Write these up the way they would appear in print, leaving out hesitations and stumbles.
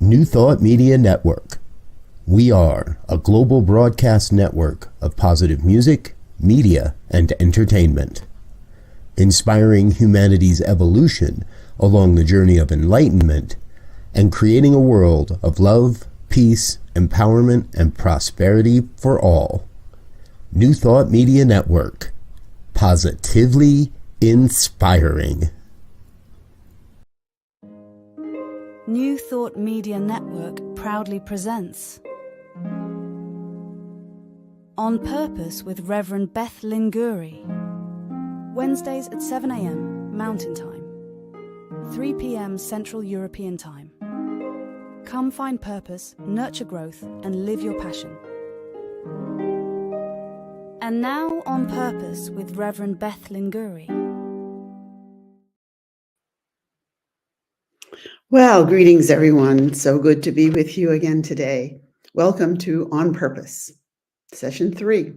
New Thought Media Network. We are a global broadcast network of positive music, media, and entertainment, inspiring humanity's evolution along the journey of enlightenment and creating a world of love, peace, empowerment, and prosperity for all. New Thought Media Network. Positively inspiring. New Thought Media Network proudly presents On Purpose with Reverend Beth Linguri. Wednesdays at 7 a.m. Mountain Time, 3 p.m. Central European Time. Come find purpose, nurture growth, and live your passion. And now On Purpose with Reverend Beth Linguri. Well, greetings, everyone. So good to be with you again today. Welcome to On Purpose, Session 3.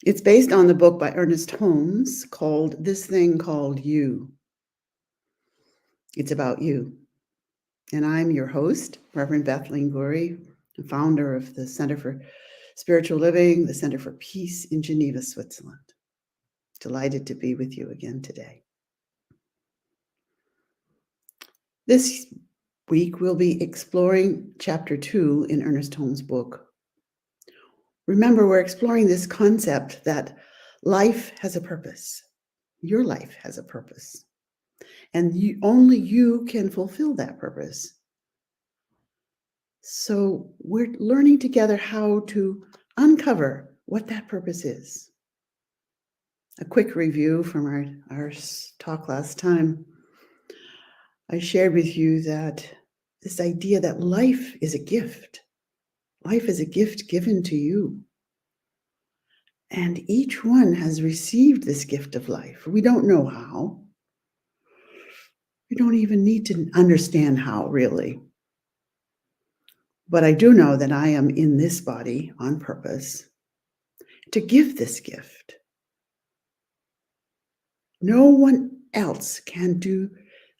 It's based on the book by Ernest Holmes called This Thing Called You. It's about you. And I'm your host, Reverend Beth Linguri, founder of the Center for Spiritual Living, the Center for Peace in Geneva, Switzerland. Delighted to be with you again today. This week, we'll be exploring Chapter 2 in Ernest Holmes' book. Remember, we're exploring this concept that life has a purpose. Your life has a purpose. And only you can fulfill that purpose. So we're learning together how to uncover what that purpose is. A quick review from our talk last time. I shared with you that this idea that life is a gift. Life is a gift given to you. And each one has received this gift of life. We don't know how. We don't even need to understand how, really. But I do know that I am in this body on purpose to give this gift. No one else can do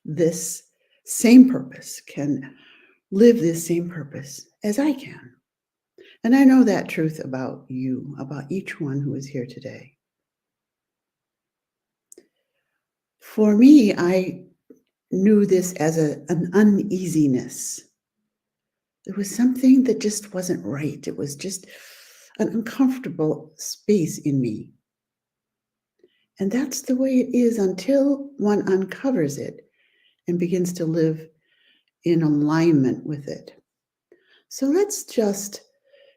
this same purpose, can live this same purpose as I can. And I know that truth about you, about each one who is here today. For me, I knew this as an uneasiness. There was something that just wasn't right. It was just an uncomfortable space in me. And that's the way it is until one uncovers it and begins to live in alignment with it. So let's just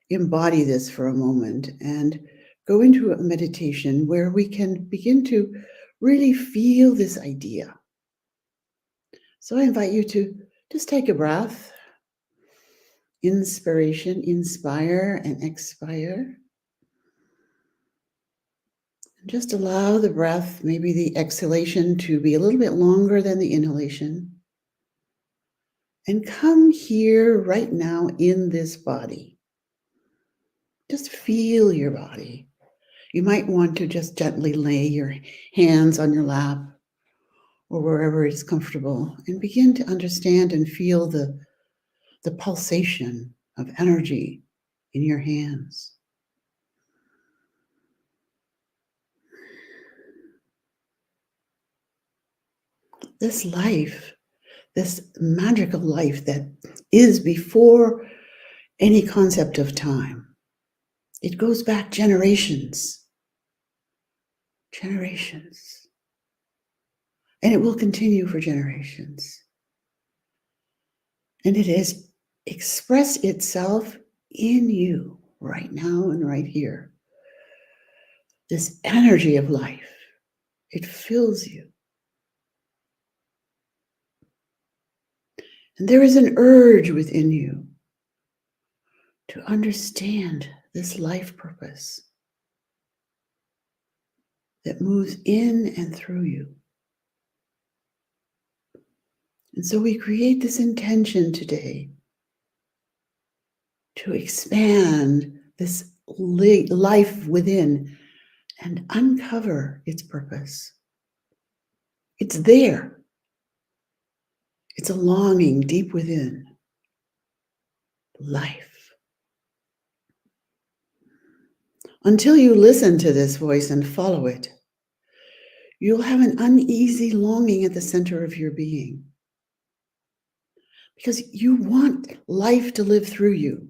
embody this for a moment and go into a meditation where we can begin to really feel this idea. So I invite you to just take a breath. Inspiration, inspire and expire. Just allow the breath, maybe the exhalation, to be a little bit longer than the inhalation. And come here right now in this body. Just feel your body. You might want to just gently lay your hands on your lap or wherever it is comfortable and begin to understand and feel the pulsation of energy in your hands. This life, this magical life that is before any concept of time, it goes back generations. And it will continue for generations. And it has expressed itself in you right now and right here. This energy of life, it fills you. And there is an urge within you to understand this life purpose that moves in and through you. And so we create this intention today to expand this life within and uncover its purpose. It's there. It's a longing deep within. life. Until you listen to this voice and follow it, you'll have an uneasy longing at the center of your being. Because you want life to live through you.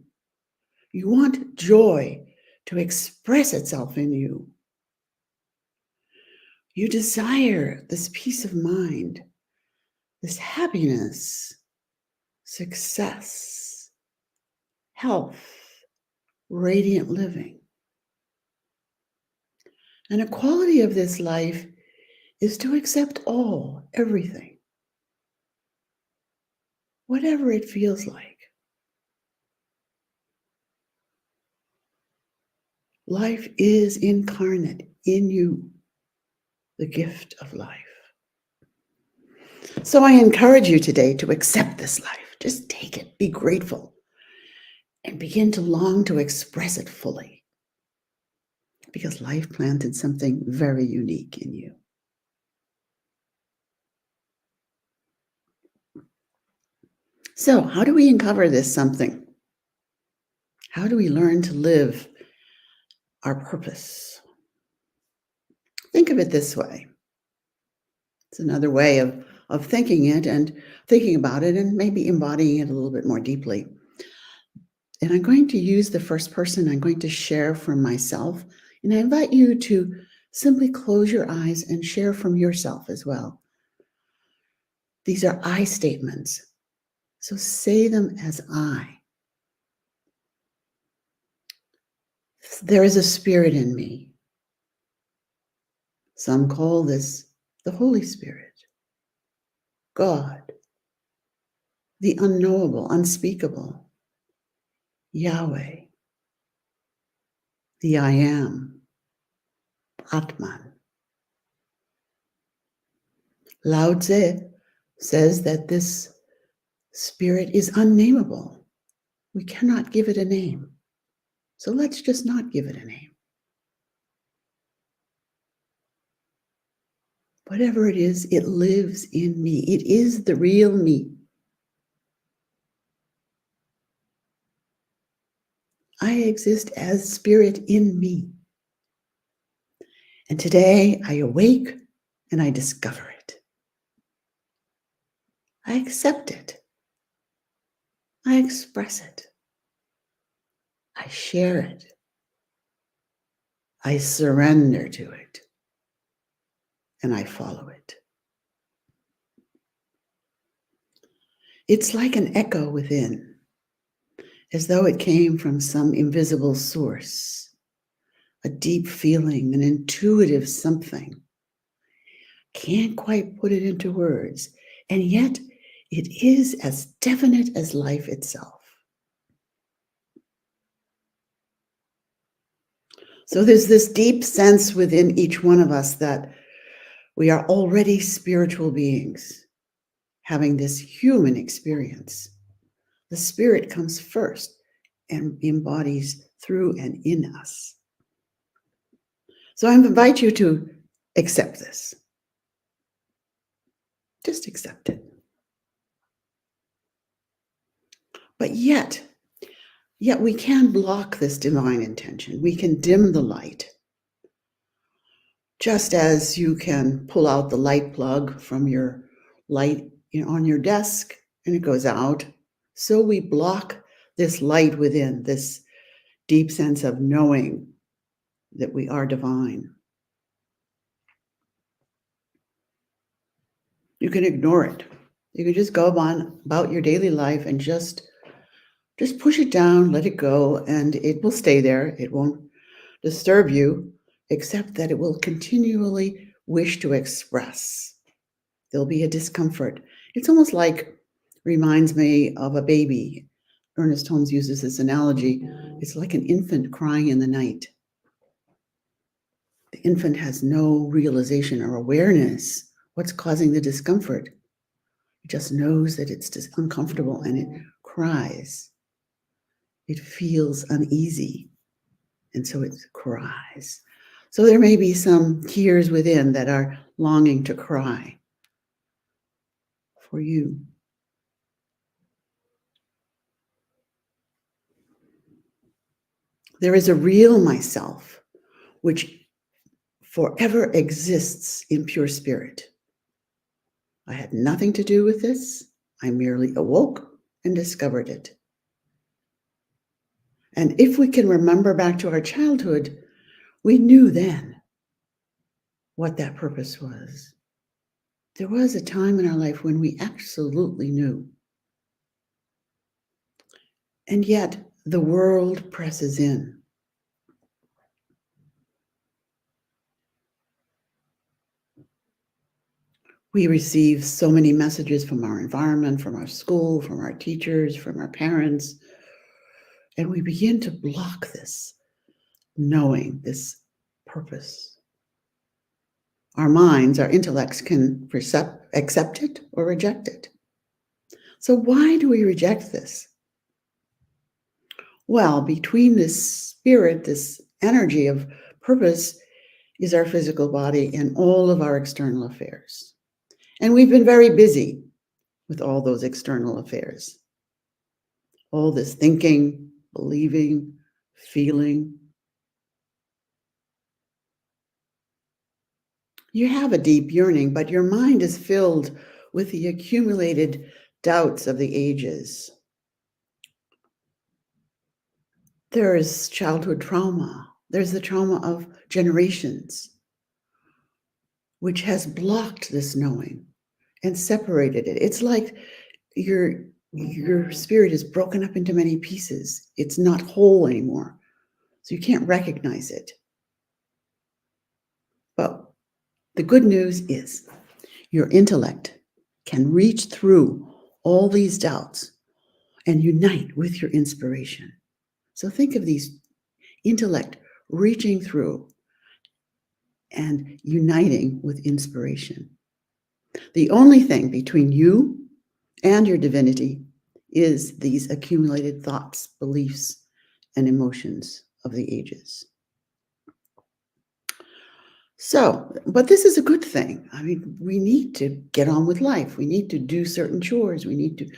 You want joy to express itself in you. You desire this peace of mind, this happiness, success, health, radiant living. And a quality of this life is to accept all, everything, whatever it feels like. Life is incarnate in you, the gift of life. So I encourage you today to accept this life. Just take it, be grateful, and begin to long to express it fully. Because life planted something very unique in you. So, how do we uncover this something? How do we learn to live our purpose? Think of it this way. It's another way of thinking it and thinking about it and maybe embodying it a little bit more deeply. And I'm going to use the first person. I'm going to share from myself. And I invite you to simply close your eyes and share from yourself as well. These are I statements. So say them as I. There is a spirit in me. Some call this the Holy Spirit, God, the unknowable, unspeakable, Yahweh, the I am, Atman. Lao Tzu says that this spirit is unnameable. We cannot give it a name. So let's just not give it a name. Whatever it is, it lives in me. It is the real me. I exist as spirit in me. And today I awake and I discover it. I accept it. I express it. I share it. I surrender to it. And I follow it. It's like an echo within, as though it came from some invisible source, a deep feeling, an intuitive something. Can't quite put it into words, and yet it is as definite as life itself. So there's this deep sense within each one of us that we are already spiritual beings having this human experience. The spirit comes first and embodies through and in us. So I invite you to accept this. Just accept it. But yet we can block this divine intention. We can dim the light. Just as you can pull out the light plug from your light on your desk and it goes out, so we block this light within, this deep sense of knowing that we are divine. You can ignore it. You can just go on about your daily life and just push it down, let it go, and it will stay there. It won't disturb you, except that it will continually wish to express. There'll be a discomfort. It's almost like, reminds me of a baby. Ernest Holmes uses this analogy. It's like an infant crying in the night. The infant has no realization or awareness what's causing the discomfort. It just knows that it's just uncomfortable and it cries. It feels uneasy, and so it cries. So there may be some tears within that are longing to cry for you. There is a real myself which forever exists in pure spirit. I had nothing to do with this. I merely awoke and discovered it. And if we can remember back to our childhood, we knew then what that purpose was. There was a time in our life when we absolutely knew. And yet the world presses in. We receive so many messages from our environment, from our school, from our teachers, from our parents, and we begin to block this, knowing this purpose. Our minds, our intellects can accept it or reject it. So why do we reject this? Well, between this spirit, this energy of purpose, is our physical body and all of our external affairs. And we've been very busy with all those external affairs. All this thinking, believing, feeling. You have a deep yearning, but your mind is filled with the accumulated doubts of the ages. There is childhood trauma. There's the trauma of generations, which has blocked this knowing and separated it. It's like your spirit is broken up into many pieces. It's not whole anymore. So you can't recognize it. But the good news is your intellect can reach through all these doubts and unite with your inspiration. So think of these intellect reaching through and uniting with inspiration. The only thing between you and your divinity is these accumulated thoughts, beliefs, and emotions of the ages. So, but this is a good thing. I mean, we need to get on with life. We need to do certain chores. We need to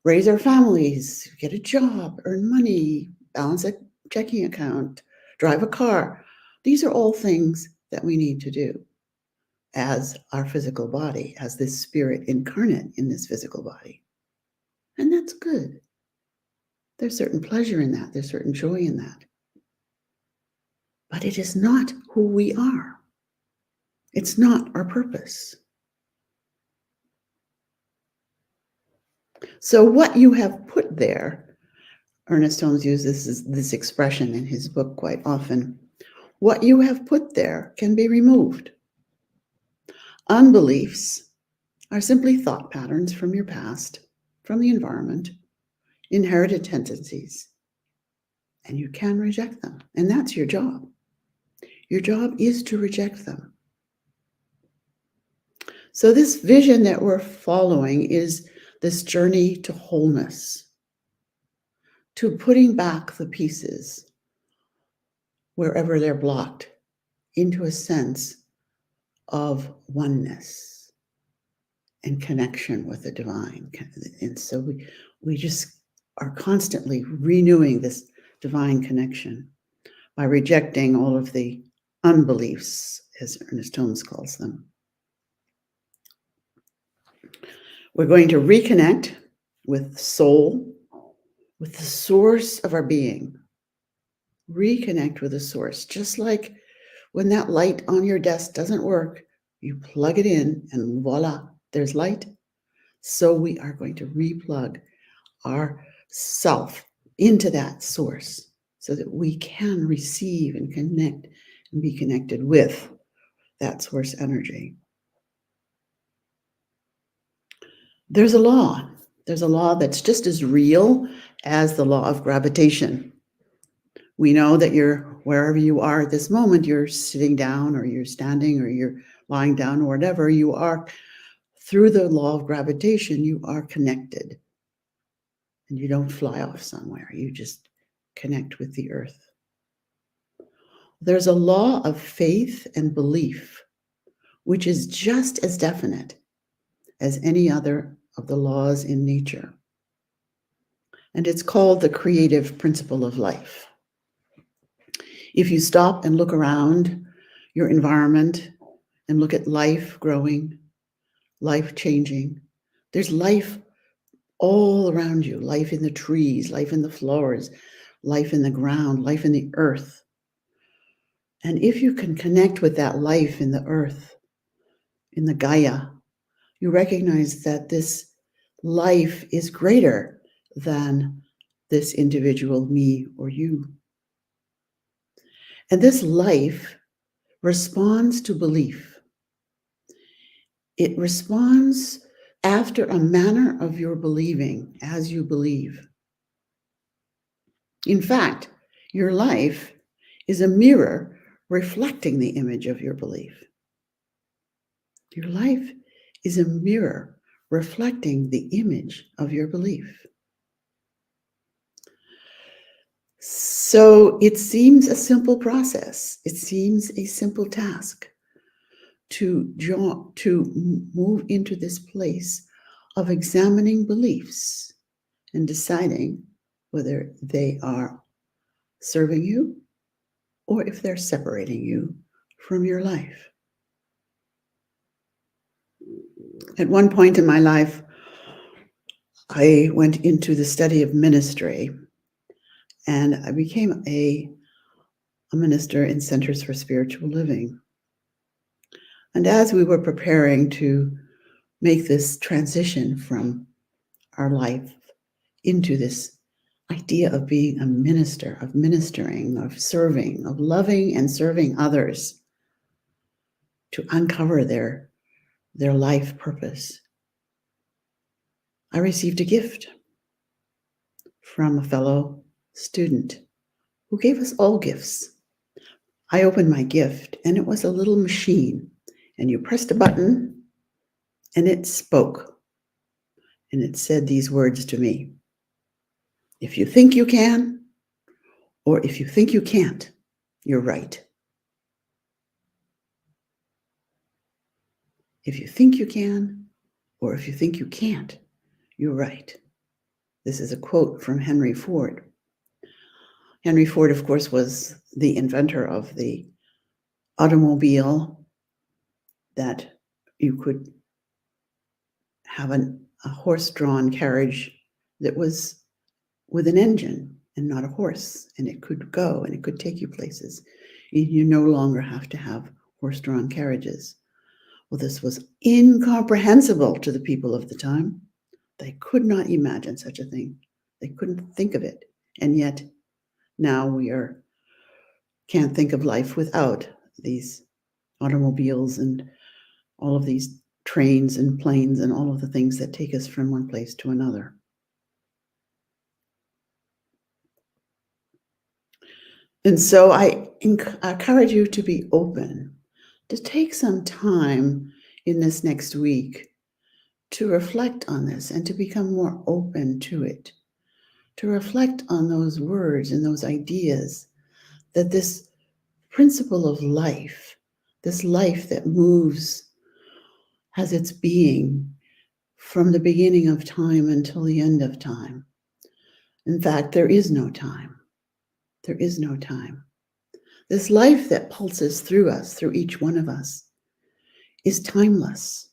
raise our families, get a job, earn money, balance a checking account, drive a car. These are all things that we need to do as our physical body, as this spirit incarnate in this physical body. And that's good. There's certain pleasure in that. There's certain joy in that. But it is not who we are. It's not our purpose. So what you have put there, Ernest Holmes uses this expression in his book quite often, what you have put there can be removed. Unbeliefs are simply thought patterns from your past, from the environment, inherited tendencies, and you can reject them. And that's your job. Your job is to reject them. So this vision that we're following is this journey to wholeness, to putting back the pieces wherever they're blocked into a sense of oneness and connection with the divine. And so we just are constantly renewing this divine connection by rejecting all of the unbeliefs, as Ernest Holmes calls them. We're going to reconnect with soul, with the source of our being. Reconnect with the source. Just like when that light on your desk doesn't work, you plug it in and voila, there's light. So we are going to replug our self into that source so that we can receive and connect and be connected with that source energy. There's a law. There's a law that's just as real as the law of gravitation. We know that wherever you are at this moment, you're sitting down or you're standing or you're lying down or whatever, you are, through the law of gravitation, you are connected. And you don't fly off somewhere. You just connect with the earth. There's a law of faith and belief, which is just as definite as any other of the laws in nature. And it's called the creative principle of life. If you stop and look around your environment and look at life growing, life changing, there's life all around you, life in the trees, life in the flowers, life in the ground, life in the earth. And if you can connect with that life in the earth, in the Gaia, you recognize that this life is greater than this individual, me or you. And this life responds to belief. It responds after a manner of your believing, as you believe. In fact, your life is a mirror reflecting the image of your belief. Your life is a mirror reflecting the image of your belief. So it seems a simple process. It seems a simple task to move into this place of examining beliefs and deciding whether they are serving you or if they're separating you from your life. At one point in my life, I went into the study of ministry, and I became a minister in Centers for Spiritual Living. And as we were preparing to make this transition from our life into this idea of being a minister, of ministering, of serving, of loving and serving others to uncover their life purpose, I received a gift from a fellow student who gave us all gifts. I opened my gift, and it was a little machine, and you pressed a button, and it spoke, and it said these words to me: if you think you can, or if you think you can't, you're right. If you think you can, or if you think you can't, you're right. This is a quote from Henry Ford. Henry Ford, of course, was the inventor of the automobile, that you could have a horse-drawn carriage that was with an engine and not a horse, and it could go and it could take you places. You no longer have to have horse-drawn carriages. Well, this was incomprehensible to the people of the time. They could not imagine such a thing. They couldn't think of it. And yet now we can't think of life without these automobiles and all of these trains and planes and all of the things that take us from one place to another. And so I encourage you to be open, to take some time in this next week to reflect on this and to become more open to it, to reflect on those words and those ideas, that this principle of life, this life that moves, has its being from the beginning of time until the end of time. In fact, there is no time. There is no time. This life that pulses through us, through each one of us, is timeless.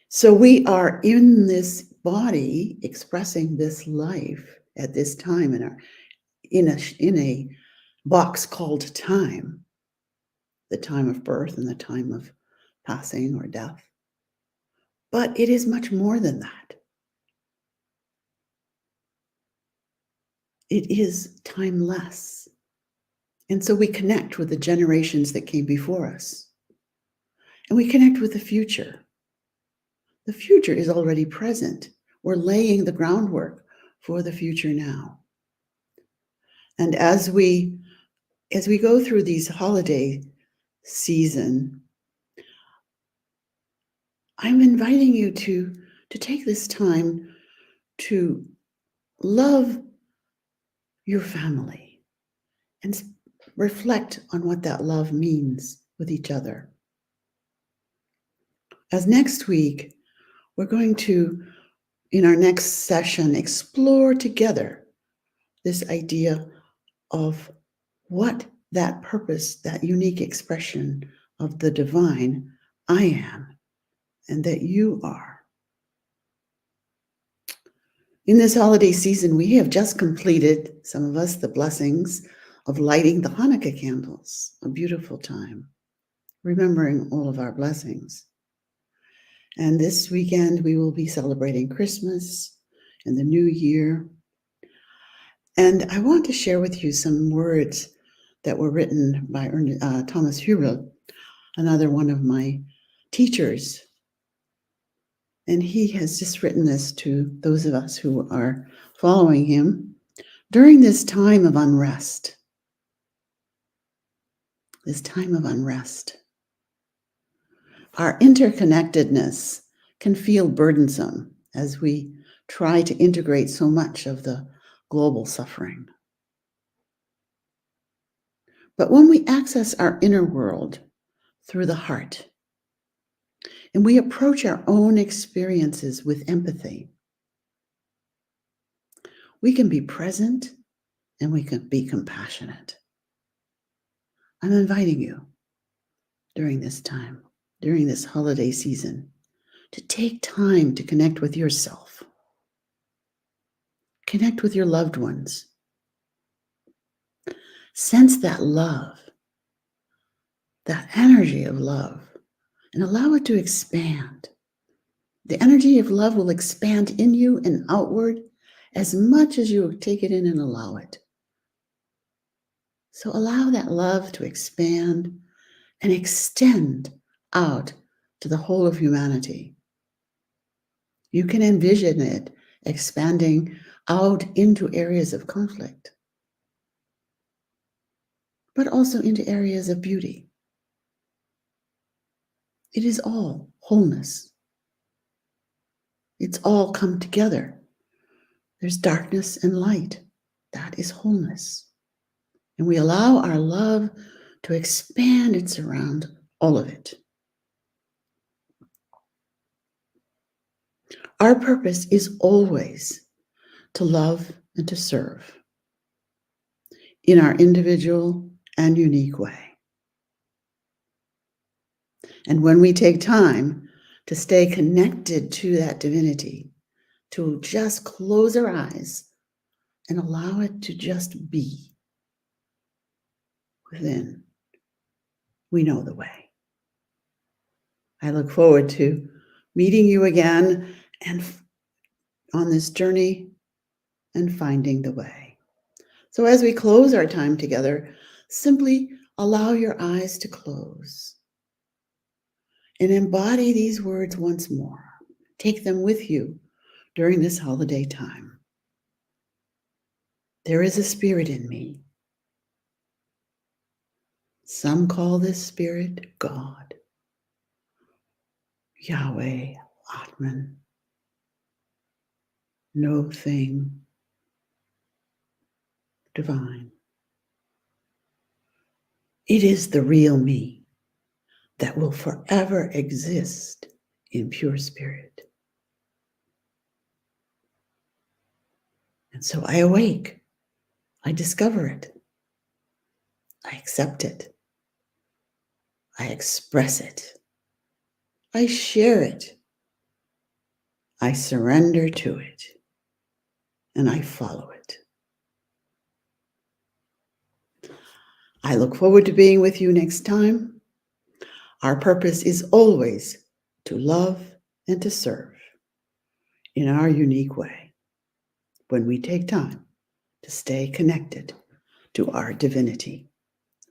So we are in this body expressing this life at this time in a box called time, the time of birth and the time of passing or death. But it is much more than that. It is timeless. And so we connect with the generations that came before us. And we connect with the future. The future is already present. We're laying the groundwork for the future now. And as we go through these holiday season, I'm inviting you to take this time to love your family and reflect on what that love means with each other. As next week, we're going to, in our next session, explore together this idea of what that purpose, that unique expression of the divine I am and that you are. In this holiday season, we have just completed, some of us, the blessings of lighting the Hanukkah candles, a beautiful time, remembering all of our blessings. And this weekend, we will be celebrating Christmas and the New Year. And I want to share with you some words that were written by Thomas Hürel, another one of my teachers. And he has just written this to those of us who are following him during this time of unrest. This time of unrest. Our interconnectedness can feel burdensome as we try to integrate so much of the global suffering. But when we access our inner world through the heart, and we approach our own experiences with empathy, we can be present and we can be compassionate. I'm inviting you during this time, during this holiday season, to take time to connect with yourself, connect with your loved ones. Sense that love, that energy of love, and allow it to expand. The energy of love will expand in you and outward as much as you take it in and allow it. So allow that love to expand and extend out to the whole of humanity. You can envision it expanding out into areas of conflict, but also into areas of beauty. It is all wholeness. It's all come together. There's darkness and light. That is wholeness. And we allow our love to expand and surround all of it. Our purpose is always to love and to serve in our individual and unique way. And when we take time to stay connected to that divinity, to just close our eyes and allow it to just be within, we know the way. I look forward to meeting you again and on this journey and finding the way. So as we close our time together, simply allow your eyes to close and embody these words once more. Take them with you during this holiday time. There is a spirit in me. Some call this spirit God, Yahweh, Atman, no thing, divine. It is the real me that will forever exist in pure spirit. And so I awake. I discover it. I accept it. I express it. I share it. I surrender to it. And I follow it. I look forward to being with you next time. Our purpose is always to love and to serve in our unique way when we take time to stay connected to our divinity.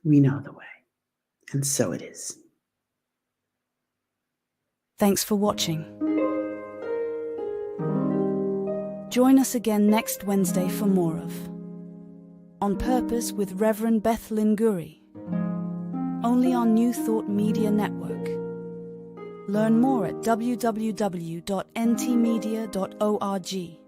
We know the way, and so it is. Thanks for watching. Join us again next Wednesday for more of On Purpose with Reverend Beth Linguri, only on New Thought Media Network. Learn more at www.ntmedia.org.